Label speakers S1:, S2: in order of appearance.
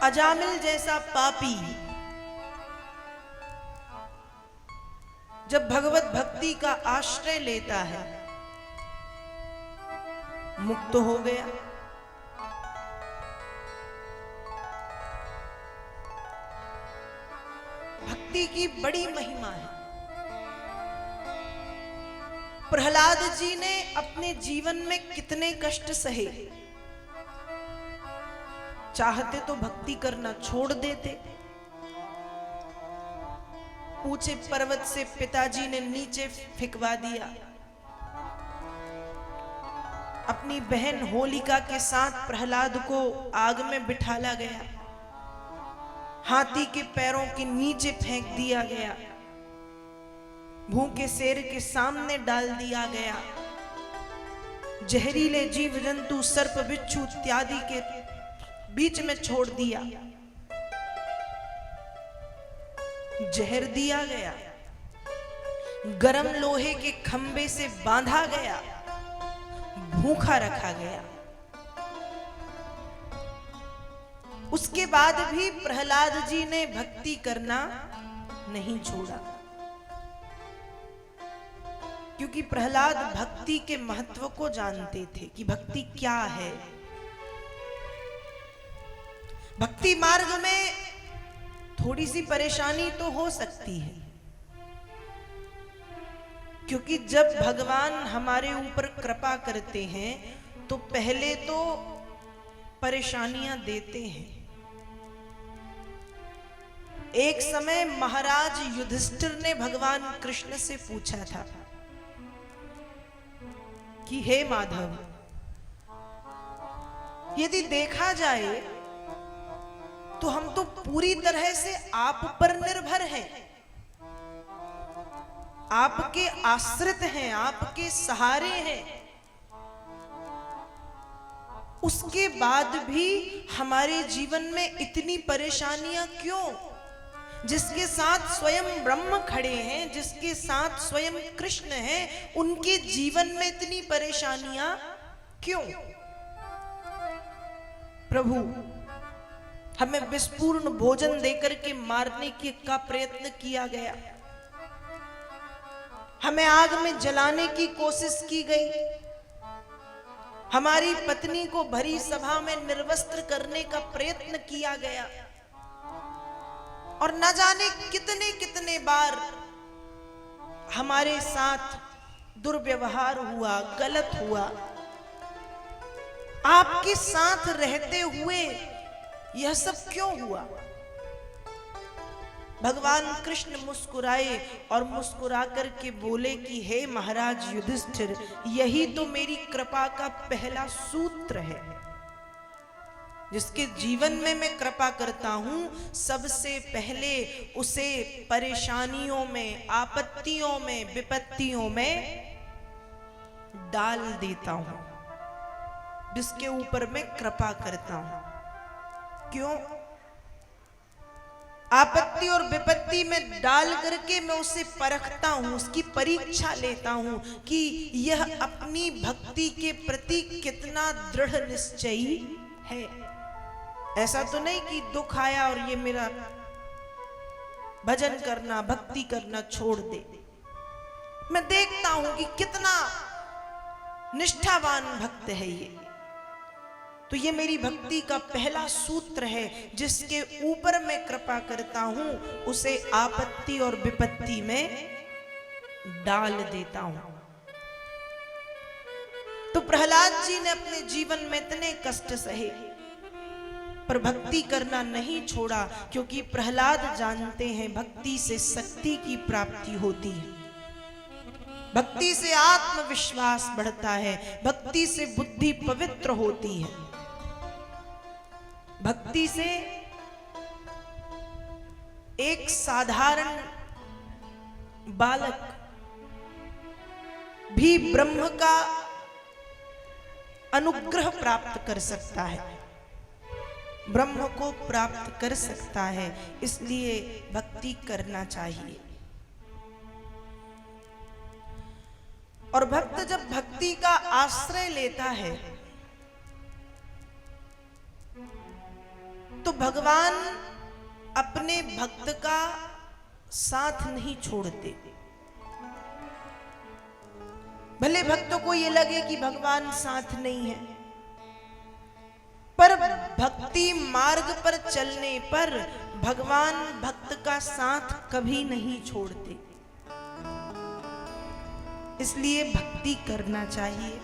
S1: अजामिल जैसा पापी जब भगवत भक्ति का आश्रय लेता है, मुक्त हो गया। भक्ति की बड़ी महिमा है। प्रहलाद जी ने अपने जीवन में कितने कष्ट सहे, चाहते तो भक्ति करना छोड़ देते। ऊंचे पर्वत से पिताजी ने नीचे फेंकवा दिया। अपनी बहन होलिका के साथ प्रहलाद को आग में बिठाला गया, हाथी के पैरों के नीचे फेंक दिया गया, भूखे शेर के सामने डाल दिया गया, जहरीले जीव जंतु सर्प बिच्छू इत्यादि के बीच में छोड़ दिया, जहर दिया गया, गरम लोहे के खंबे से बांधा गया, भूखा रखा गया। उसके बाद भी प्रहलाद जी ने भक्ति करना नहीं छोड़ा, क्योंकि प्रहलाद भक्ति के महत्व को जानते थे कि भक्ति क्या है। भक्ति मार्ग में थोड़ी सी परेशानी तो हो सकती है, क्योंकि जब भगवान हमारे ऊपर कृपा करते हैं तो पहले तो परेशानियां देते हैं। एक समय महाराज युधिष्ठिर ने भगवान कृष्ण से पूछा था कि हे माधव, यदि देखा जाए तो हम तो पूरी तरह से आप पर निर्भर हैं, आपके आश्रित हैं, आपके सहारे हैं। उसके बाद भी हमारे जीवन में इतनी परेशानियां क्यों? जिसके साथ स्वयं ब्रह्म खड़े हैं, जिसके साथ स्वयं कृष्ण हैं, उनके जीवन में इतनी परेशानियां क्यों? प्रभु, हमें विस्पूर्ण भोजन देकर के मारने का प्रयत्न किया गया, हमें आग में जलाने की कोशिश की गई, हमारी पत्नी को भरी सभा में निर्वस्त्र करने का प्रयत्न किया गया, और न जाने कितने कितने बार हमारे साथ दुर्व्यवहार हुआ, गलत हुआ। आपके साथ रहते हुए यह सब क्यों हुआ? भगवान कृष्ण मुस्कुराए और मुस्कुरा करके बोले कि हे महाराज युधिष्ठिर, यही तो मेरी कृपा का पहला सूत्र है। जिसके जीवन में मैं कृपा करता हूं, सबसे पहले उसे परेशानियों में, आपत्तियों में, विपत्तियों में डाल देता हूं, जिसके ऊपर मैं कृपा करता हूं। क्यों? आपत्ति और विपत्ति में डाल करके मैं उसे परखता हूं, उसकी परीक्षा लेता हूं कि यह अपनी भक्ति के प्रति कितना दृढ़ निश्चयी है। ऐसा तो नहीं कि दुख आया और ये मेरा भजन करना, भक्ति करना छोड़ दे। मैं देखता हूं कि कितना निष्ठावान भक्त है ये। तो ये मेरी भक्ति का पहला सूत्र है, जिसके ऊपर मैं कृपा करता हूं, उसे आपत्ति और विपत्ति में डाल देता हूं। तो प्रहलाद जी ने अपने जीवन में इतने कष्ट सहे, पर भक्ति करना नहीं छोड़ा, क्योंकि प्रहलाद जानते हैं भक्ति से शक्ति की प्राप्ति होती है, भक्ति से आत्मविश्वास बढ़ता है, भक्ति से बुद्धि पवित्र होती है, भक्ति से एक साधारण बालक भी ब्रह्म का अनुग्रह प्राप्त कर सकता है, ब्रह्म को प्राप्त कर सकता है। इसलिए भक्ति करना चाहिए। और भक्त जब भक्ति का आश्रय लेता है तो भगवान अपने भक्त का साथ नहीं छोड़ते। भले भक्तों को ये लगे कि भगवान साथ नहीं है, पर भक्ति मार्ग पर चलने पर भगवान भक्त का साथ कभी नहीं छोड़ते। इसलिए भक्ति करना चाहिए।